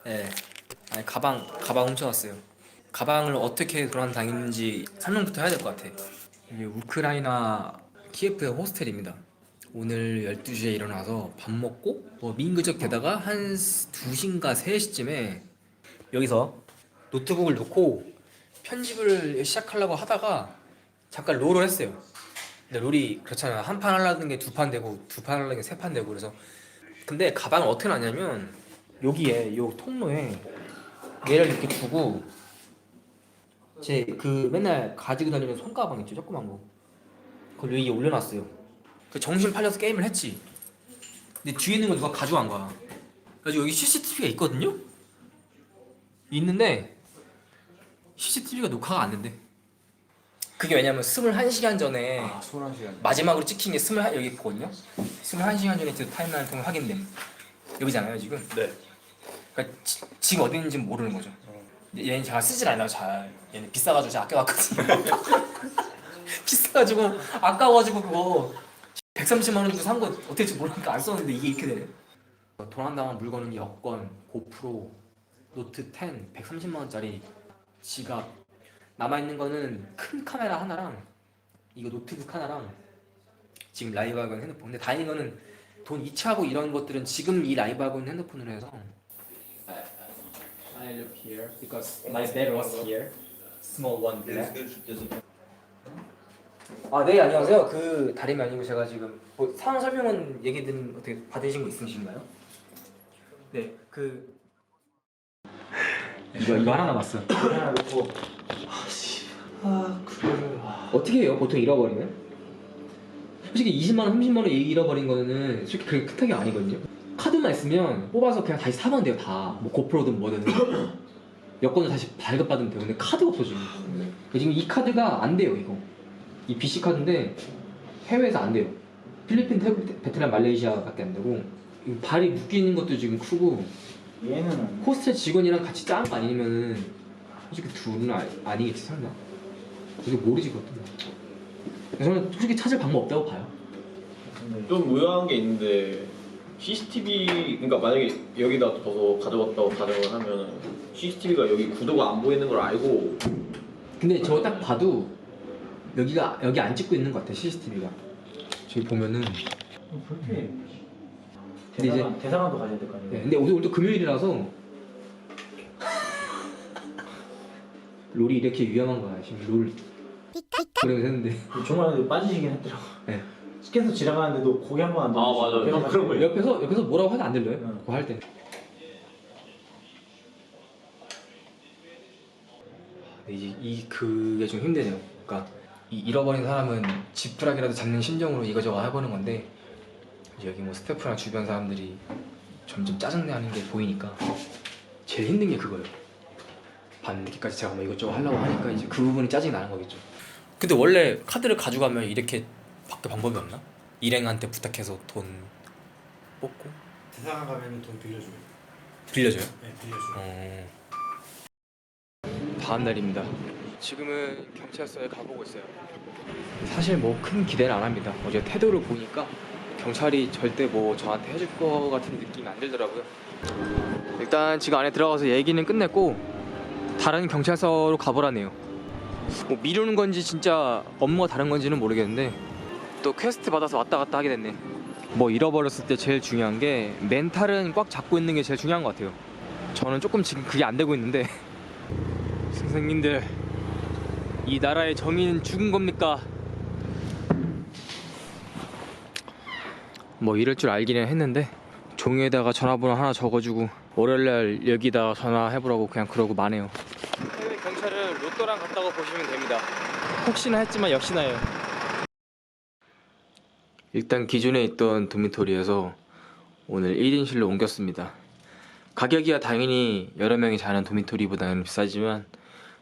네. 아니 가방 훔쳐왔어요. 가방을 어떻게 도난당했는지 설명부터 해야 될 것 같아. 이게 우크라이나 키예프의 호스텔입니다. 오늘 12시에 일어나서 밥 먹고 뭐 민그적 되다가 한 2시인가 3시쯤에 여기서 노트북을 놓고 편집을 시작하려고 하다가 잠깐 롤을 했어요. 근데 롤이 그렇잖아요. 한 판 하려는 게 두 판 되고 두 판 하려는 게 세 판 되고 그래서 근데 가방을 어떻게 놨냐면 여기에 요 통로에 얘를 이렇게 두고 제 그 맨날 가지고 다니는 손가방 있죠, 조그만 거. 그걸 여기에 올려놨어요. 그 정신 팔려서 게임을 했지. 근데 뒤에 있는 거 누가 가져간 거야. 그래서 여기 CCTV가 있거든요. 있는데 CCTV가 녹화가 안 된대. 그게 왜냐면 21시간 전에 21시간. 마지막으로 찍힌 게 여기 있거든요. 21시간 전에 그 타임라인 통해 확인됨. 여기잖아요 지금. 네. 그러니까 지금 어디 있는지 모르는 거죠. 얘는 제가 쓰질 않아요 잘. 얘는 비싸가지고 제가 아껴왔거든요. 비싸가지고 아까워가지고 그거 130만 원 주고 산 거 어떻게 될지 모르니까 안 썼는데 이게 이렇게 되네. 도난당한 물건은 여권, 고프로, 노트 10, 130만 원짜리 지갑. 남아있는 거는 큰 카메라 하나랑 이거 노트북 하나랑 지금 라이브하고 있는 핸드폰. 근데 다행인 거는 돈 이체하고 이런 것들은 지금 이 라이브하고 있는 핸드폰으로 해서 I look here because my bag was here. Small one black. 아, 네, 안녕하세요. 그 다름이 아니고 제가 지금 뭐 상황 설명은 얘기든 어떻게 받으신 거 있으신가요? 네, 그 이거 하나 남았어. 하나 놓고. 어떻게 해요? 보통 잃어버리면? 솔직히 20만 원, 30만 원 잃어버린 거는 솔직히 그렇게 큰 탁이 아니거든요. 카드만 있으면 뽑아서 그냥 다시 사면 돼요. 다. 뭐 고프로든 뭐든. 여권을 다시 발급받으면 돼요. 근데 카드가 없어 지금. 지금 이 카드가 안 돼요. 이거. 이 BC 카드인데 해외에서 안 돼요. 필리핀, 태국, 베트남, 말레이시아밖에 안 되고 발이 묶이는 것도 지금 크고 얘는 호스텔 직원이랑 같이 짠 거 아니면은 솔직히 둘은 아니겠지 설마. 이게 모르지 그것도. 저는 솔직히 찾을 방법 없다고 봐요. 좀 의아한 게 있는데 CCTV 그러니까 만약에 여기다 둬서 가져왔다고 가정을 하면 CCTV가 여기 구도가 안 보이는 걸 알고 근데 저거 딱 봐도 여기 안 찍고 있는 것 같아 CCTV가. 저기 보면은. 불필요해. 근데 이제 대사관도 가져야 될 거 아니에요? 네, 근데 오늘도 금요일이라서 롤이 이렇게 위험한 거야 지금 롤. 그러면서 했는데 정말 빠지시긴 했더라고. 네. 스캔서 지나가는데도 고개 한 번 안 아, 맞아요. 옆에서 그런 거예요. 옆에서 뭐라고 하도 안 들려요. 응. 그거 할 때. 그게 좀 힘드네요. 그러니까 이 잃어버린 사람은 지푸라기라도 잡는 심정으로 이거저거 해보는 건데 이제 여기 뭐 스태프랑 주변 사람들이 점점 짜증나는 게 보이니까 제일 힘든 게 그거예요. 밤늦게까지 제가 뭐 이것저것 하려고 하니까 이제 그 부분이 짜증이 나는 거겠죠. 근데 원래 카드를 가져가면 이렇게 밖에 방법이 없나? 일행한테 부탁해서 돈 뽑고 대사관 가면 돈 빌려줘요. 빌려줘요? 네, 빌려줘요. 다음 날입니다. 지금은 경찰서에 가보고 있어요. 사실 뭐 큰 기대는 안 합니다. 어제 태도를 보니까 경찰이 절대 뭐 저한테 해줄 것 같은 느낌이 안 들더라고요. 일단 지금 안에 들어가서 얘기는 끝냈고 다른 경찰서로 가보라네요. 뭐 미루는 건지 진짜 업무가 다른 건지는 모르겠는데 또 퀘스트 받아서 왔다 갔다 하게 됐네. 뭐 잃어버렸을 때 제일 중요한 게 멘탈은 꽉 잡고 있는 게 제일 중요한 것 같아요. 저는 조금 지금 그게 안 되고 있는데 선생님들 이 나라의 정의는 죽은 겁니까? 뭐 이럴 줄 알기는 했는데 종이에다가 전화번호 하나 적어주고 월요일날 여기다 전화해보라고 그냥 그러고 마네요. 해외 경찰은 로또랑 같다고 보시면 됩니다. 혹시나 했지만 역시나예요. 일단 기존에 있던 도미토리에서 오늘 1인실로 옮겼습니다. 가격이야 당연히 여러 명이 자는 도미토리보다는 비싸지만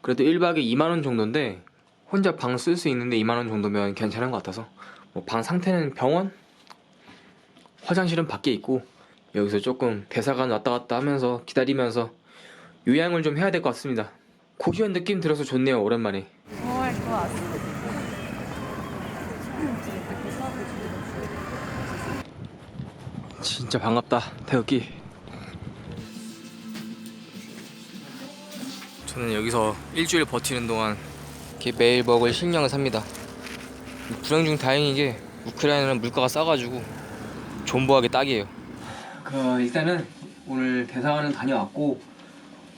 그래도 1박에 2만원 정도인데 혼자 방 쓸 수 있는데 2만원 정도면 괜찮은 것 같아서 뭐 방 상태는 병원? 화장실은 밖에 있고 여기서 조금 대사관 왔다 갔다 하면서 기다리면서 요양을 좀 해야 될 것 같습니다. 고시원 느낌 들어서 좋네요. 오랜만에. 진짜 반갑다 태극기. 저는 여기서 일주일 버티는 동안 이렇게 매일 먹을 식량을 삽니다. 불행 중 다행인 게 우크라이나는 물가가 싸가지고 존버하기 딱이에요. 일단은 오늘 대사관은 다녀왔고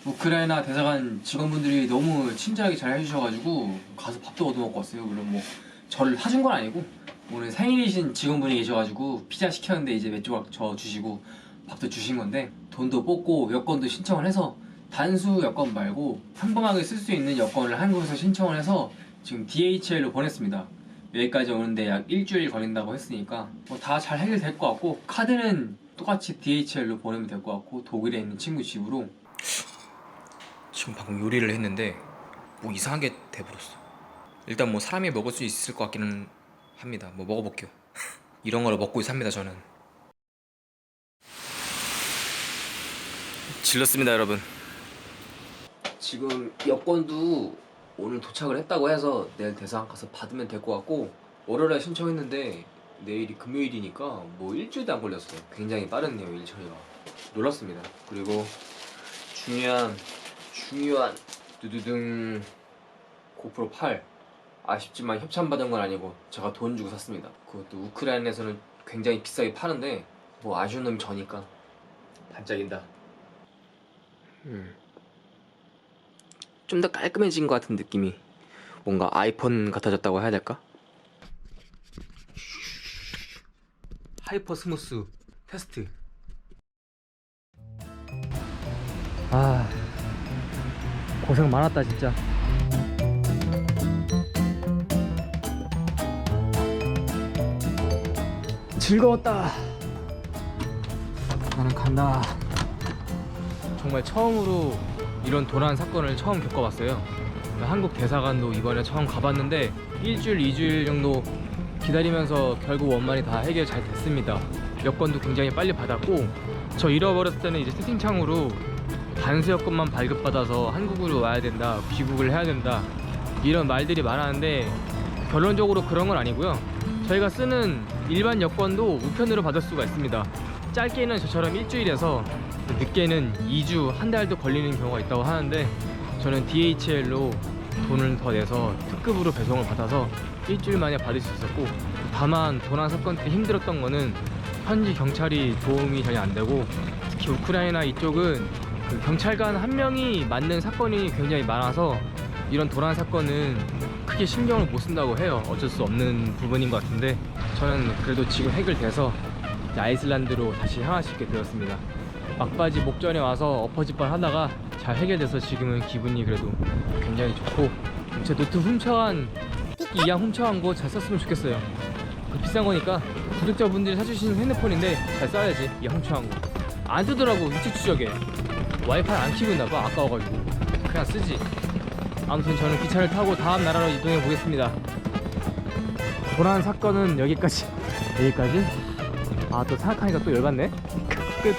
우크라이나 대사관 직원분들이 너무 친절하게 잘 해주셔가지고 가서 밥도 얻어먹고 왔어요. 물론 뭐 저를 사준 건 아니고 오늘 생일이신 직원분이 계셔가지고 피자 시켰는데 이제 몇 조각 저 주시고 밥도 주신 건데 돈도 뽑고 여권도 신청을 해서 단수 여권 말고 평범하게 쓸 수 있는 여권을 한국에서 신청을 해서 지금 DHL로 보냈습니다. 여기까지 오는데 약 일주일 걸린다고 했으니까 뭐 다 잘 해결될 것 같고 카드는 똑같이 DHL로 보내면 될 것 같고 독일에 있는 친구 집으로. 지금 방금 요리를 했는데 뭐 이상하게 돼버렸어. 일단 뭐 사람이 먹을 수 있을 것 같기는 합니다. 뭐 먹어볼게요. 이런 걸 먹고 삽니다 저는. 질렀습니다 여러분. 지금 여권도 오늘 도착을 했다고 해서 내일 대사관 가서 받으면 될 것 같고 월요일에 신청했는데 내일이 금요일이니까 뭐 일주일도 안 걸렸어요. 굉장히 빠르네요 일 처리가. 놀랐습니다. 그리고 중요한 두두둥 고프로 8 아쉽지만 협찬받은 건 아니고 제가 돈 주고 샀습니다. 그것도 우크라이나에서는 굉장히 비싸게 파는데 뭐 아쉬운 놈이 저니까 반짝인다. 좀 더 깔끔해진 것 같은 느낌이. 뭔가 아이폰 같아졌다고 해야 될까? 하이퍼 스무스 테스트. 아 고생 많았다 진짜. 즐거웠다. 나는 간다. 정말 처음으로 이런 도난 사건을 처음 겪어봤어요. 한국 대사관도 이번에 처음 가봤는데 일주일, 2주일 정도 기다리면서 결국 원만히 다 해결 잘 됐습니다. 여권도 굉장히 빨리 받았고 저 잃어버렸을 때는 이제 채팅창으로 단수 여권만 발급받아서 한국으로 와야 된다, 귀국을 해야 된다 이런 말들이 많았는데 결론적으로 그런 건 아니고요. 저희가 쓰는 일반 여권도 우편으로 받을 수가 있습니다. 짧게는 저처럼 일주일에서 늦게는 2주, 한 달도 걸리는 경우가 있다고 하는데 저는 DHL로 돈을 더 내서 특급으로 배송을 받아서 일주일 만에 받을 수 있었고, 다만 도난 사건 때 힘들었던 거는 현지 경찰이 도움이 전혀 안 되고, 특히 우크라이나 이쪽은 그 경찰관 한 명이 맞는 사건이 굉장히 많아서 이런 도난 사건은 크게 신경을 못 쓴다고 해요. 어쩔 수 없는 부분인 것 같은데 저는 그래도 지금 해결돼서 아이슬란드로 다시 향할 수 있게 되었습니다. 막바지 목전에 와서 엎어질 하다가 잘 해결돼서 지금은 기분이 그래도 굉장히 좋고, 제 노트 훔쳐간 특히 이왕 훔쳐간 거 잘 썼으면 좋겠어요. 비싼 거니까 구독자분들이 사주신 핸드폰인데 잘 써야지. 이 훔쳐간 거 안 뜨더라고 위치 추적에. 와이파이 안 켜고 있나봐. 아까워가지고 그냥 쓰지. 아무튼 저는 기차를 타고 다음 나라로 이동해 보겠습니다. 도난 사건은 여기까지. 아 또 생각하니까 또 열받네. 끝.